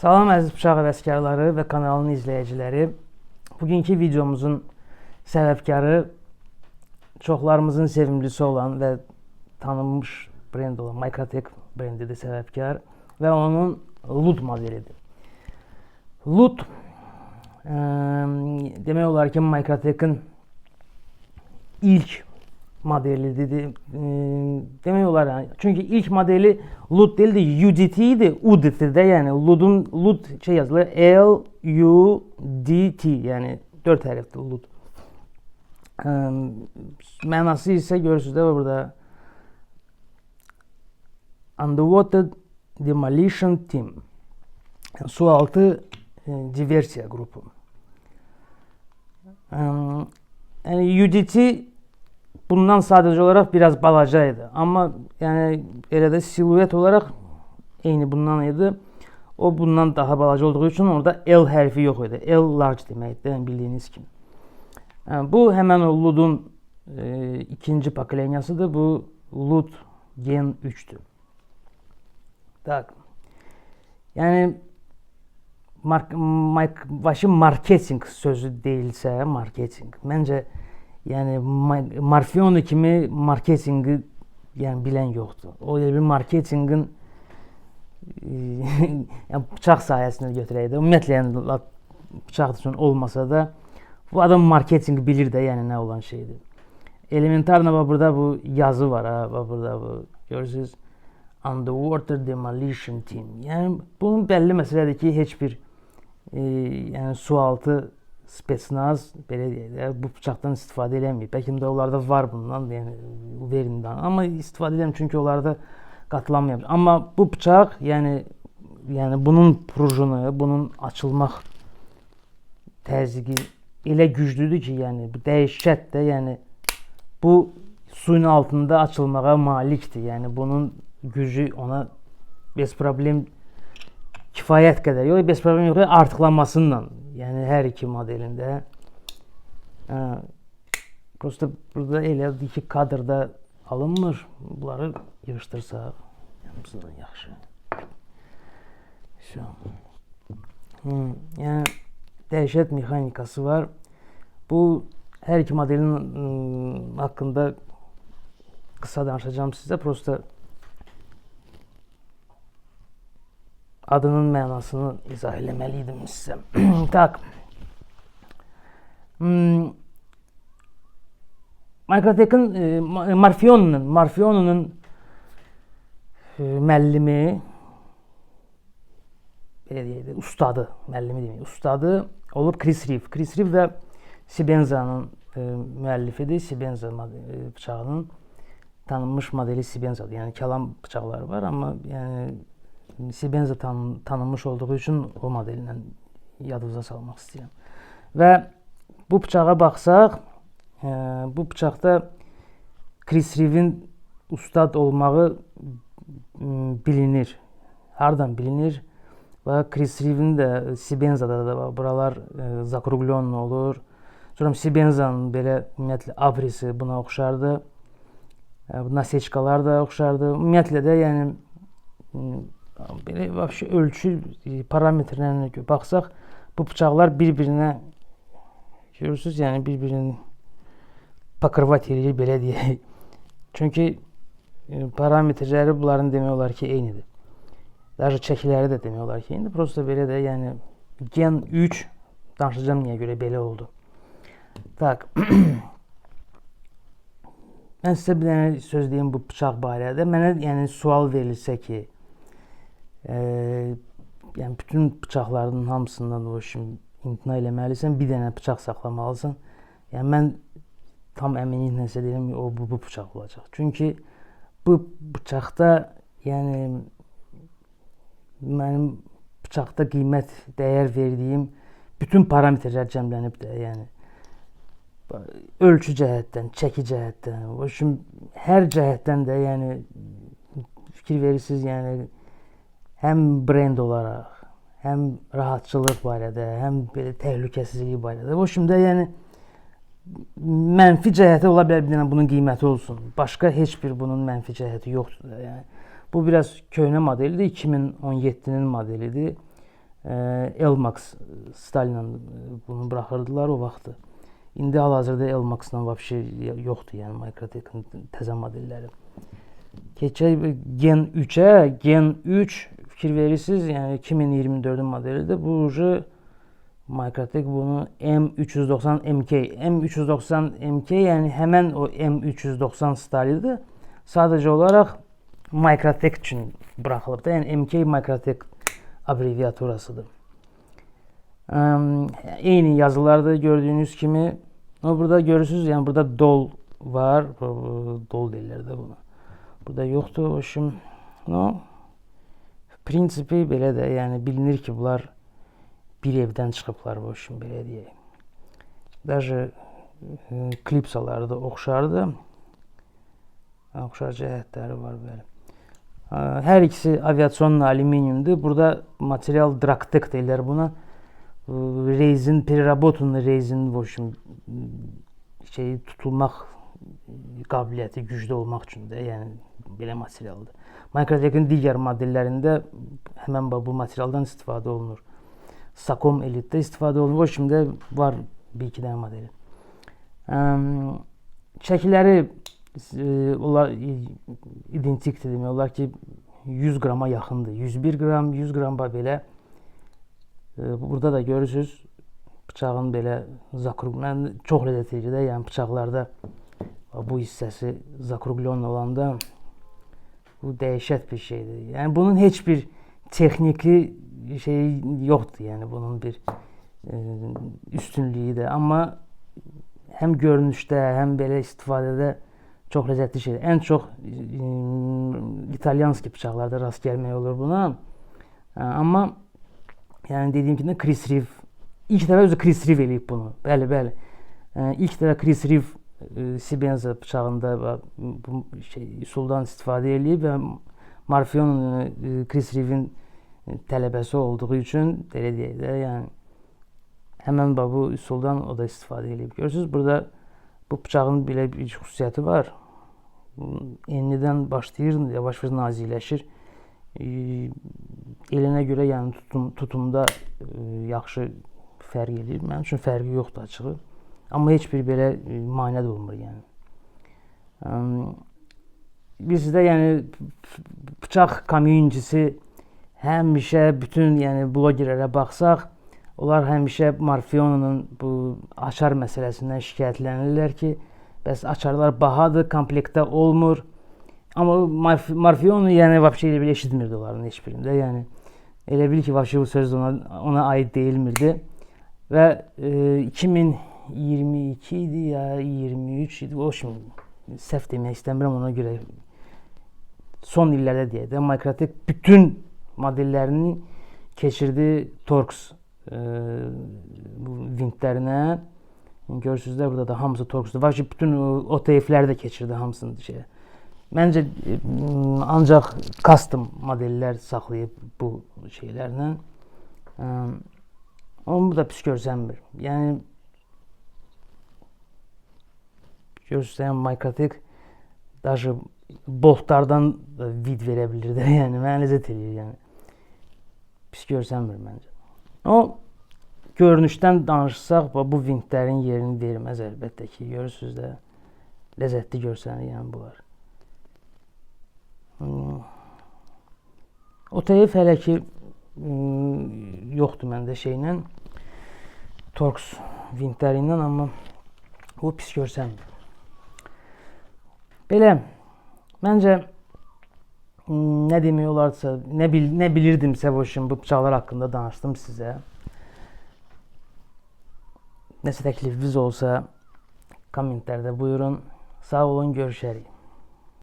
Salam əziz bıçaq həvəskarları və kanalının izləyiciləri. Bugünkü videomuzun səbəbkarı çoxlarımızın sevimlisi olan və tanınmış brend olan Microtech brendidir səbəbkar və onun LUT modelidir. LUT demək olar ki Microtech'in ilk modelidir. Demək olar yani. Çünki ilk modeli LUT deyildi, UDT idi. UDT'de yani LUT şey yazılır. L-U-D-T yani 4 hərfli LUT. Mənası isə görürsünüz də burada. Underwater Demolition Team. Yani sualtı diversiya qrupu. Yani UDT bundan sadece olarak biraz balacaydı. Ama yani elə də siluet olarak eyni bundan idi. O bundan daha balaca olduğu için orada L hərfi yox idi. L large deməkdir, yəni bildiyiniz kimi. Yani bu hemen o LUT'un ikinci pokolenyasıdır. Bu LUT Gen 3'tür. Tak. Yani marketing sözü değilse marketing. Bence yani Marfiono kimi marketingi yani bilen yoktu. O bir marketingin yani bıçaq sayəsində götürəydi. Ümumiyyətlə yəni bıçaq üçün olmasa da bu adam marketingi bilir də yəni nə olan şeydir. Elementarna bax burada bu yazı var ha, bax burada bu görürsüz. Underwater Demolition Team. Yani bunun belli məsələdir ki heç bir yani sualtı spetsnaz belə deyək, bu bıçaqdan istifadə eləməyib. Bəlkə də onlarda var bundan, yəni verindən. Amma istifadə eləmir çünki onlarda qatlanmayıb. Amma bu bıçaq, yəni bunun prujunu, bunun açılmaq təzyiqi elə güclüdür ki, yəni bu dəhşət də, yəni bu suyun altında açılmağa malikdir. Yəni bunun gücü ona bez problem kifayət qədər yox, bez problem yox, artıqlanmasından. Yani her iki modelinde. Prosta burada elə iki kadrda alınmır. Bunları yığışdırsaq hamısından yaxşı. Şu. Yani dəhşət mexanikası var. Bu her iki modelin hakkında kısa danışacağım size. Prosta adının mənasını izah eləməliydim sizə. Tak. Microtech'in Marfiono'nun müəllimi ustadı, müəllimi demək, ustadı olub Chris Reeve. Chris Reeve də Sibenza'nın müəllifidir. Sibenza bıçağının tanınmış modeli Sibenza'dır. Yani kalan bıçaqları var ama yani Sibenza tanınmış olduğu için o modelinden yadınıza salmaq istəyirəm. Və bu bıçağa baxsaq, bu bıçaqda Chris Reeve'in ustad olmağı bilinir. Hardan bilinir? Və Chris Reeve'in də Sibenza'da da buralar zakruglyon olur. Sonra Sibenza'nın belə ümumiyyətlə abrisi buna oxşardı. Naseçkalar da oxşardı. Ümumiyyətlə də yəni belə vəbşi ölçü parametrlərinə baxsaq bu bıçaqlar bir-birinə görürsüz, yəni bir-birini pakırvat eləyir belə deyək. Çünki parametrləri bunların demək olar ki eynidir. Daha çəkiləri də demək olar ki eynidir. Prosta belə də yəni Gen 3 danışacağım niyə görə belə oldu. Tak. Mən sizə bir dənə söz deyim bu bıçaq barədə. Mənə yəni sual verilsə ki yani bütün bıçaqların hamısından o şimdi imtina eləməlisən, bir dənə bıçaq saxlamalısan. Yəni mən tam əminliklə sizə deyirəm ki, o bu bıçaq olacaq. Çünki bu bıçaqda yəni mənim bıçaqda qiymət, dəyər verdiyim bütün parametrlər cəmlənib də, yəni ölçü cəhətdən, çəki cəhətdən, o şimdi hər cəhətdən də yəni fikir verirsiniz, yəni hem brend olarak, hem rahatçılıq barədə, hem belə təhlükəsizlik barədə. O şimdi yəni mənfi cəhəti ola bilər, bir dənə bunun qiyməti olsun. Başqa heç bir bunun mənfi cəhəti yoxdur da. Yəni bu biraz köhnə modelidir, 2017'nin modelidir. Elmax Stalin'la bunu bırakırdılar o vaxtı. İndi hal-hazırda Elmax'dan vəbşi yoxdur, yəni Microtek'in təzə modelləri. Keçək Gen 3'ə. Gen 3 fikir verirsiniz, yəni 2024'ün modelidir. Bu Microtek bunu M390 MK. M390 MK yəni həmən o M390 stilidir. Sadəcə olaraq Microtek üçün buraxılıb da. Yəni MK Microtek abreviaturasıdır. Eyni yazılarda gördüyünüz kimi burada görürsünüz, yəni burada dol var. Dol deyirlər də buna. Burada yoxdur. O şimdi prinsipi belə də, yəni bilinir ki, bunlar bir evdən çıxıblar, bu şimdi belə deyək. Даже klipsaları da oxşardı. Oxşar cəhətləri var belə. Hər ikisi aviasyon alüminiumdur. Burada material Draktek deyirlər buna. Rezin, переработанный rezin, bu şimdi tutulmaq qabiliyyəti güclü olmaq üçün də, yəni belə materialdır. Microtek'in digər modellərində həmən bu materialdan istifadə olunur. Sakom Elite'də istifadə olunur. O şimdi var bir iki dənə modeli. Çəkiləri onlar identikdir demək olar ki 100 qrama yaxındır. 101 qram, 100 qram belə. Burada da görürsünüz bıçağın belə mən çox ləzzət edir də, yəni bıçaqlarda bu hissəsi zakruglyon olanda bu dəhşət bir şeydir. Yəni bunun heç bir texniki şey yoxdur, yəni bunun bir üstünlüyü də, amma həm görünüşdə, həm belə istifadədə çox ləzzətli şeydir. Ən çox İtalyanski bıçaqlarda rast gəlmək olur buna. Amma yəni dediyim kimi Chris Reeve ilk dəfə özü Chris Reeve eləyib bunu. Bəli, bəli. İlk dəfə Chris Reeve Sibenza bıçağında bu üsuldan istifadə eləyib və Marfion'un Chris Reeve'in tələbəsi olduğu üçün belə deyək də, yəni həmən bu üsuldan o da istifadə eləyib. Görürsünüz, burada bu bıçağın belə bir xüsusiyyəti var. Enlidən başlayır, yavaş-yavaş naziləşir. Elinə görə yəni tutumda yaxşı fərq edir. Mənim üçün fərqi yoxdur açığı. Amma heç bir belə manə də olmur yəni. Bizdə yəni bıçaq community'si həmişə bütün yəni blogerlərə baxsaq, onlar həmişə Marfion'un bu açar məsələsindən şikayətlənirlər ki, bəs açarlar bahadır, komplektdə olmur. Amma Marfion'u yəni vəbşi elə belə eşitmirdi onların heç birində. Yəni elə bil ki, vəbşi bu söz ona aid deyilmirdi. Və 2022 idi ya 23 idi. O şimdi səhv demək istəmirəm, ona görə son illərdə deyək də Microtek bütün modellərini keçirdi Torx vintlərinə. Görürsünüz də burada da hamısı Torx'dur. Vəbşi bütün OTF-ləri də keçirdi hamısını şeyə. Məncə ancaq custom modellər saxlayıb bu şeylərlə. Amma bu da pis görsənmir. Yəni görürsünüz, Microtek даже boltlardan da vid verə bilir də, yəni mənə ləzzət eləyir, yəni. Pis görsənmir məncə. O görünüşdən danışsaq, bu vintlərin yerini verməz əlbəttə ki, görürsünüz də ləzzətli görsənir, yəni bunlar. OTF hələ ki yoxdur məndə şeylə, Torx vintlərindən, amma bu pis görsənmir. Belə, məncə nə demək olarsa, nə bilirdimsə bu bıçaqlar haqqında danışdım sizə. Nəsə təklifiniz olsa kommentlərdə buyurun. Sağ olun, görüşərik.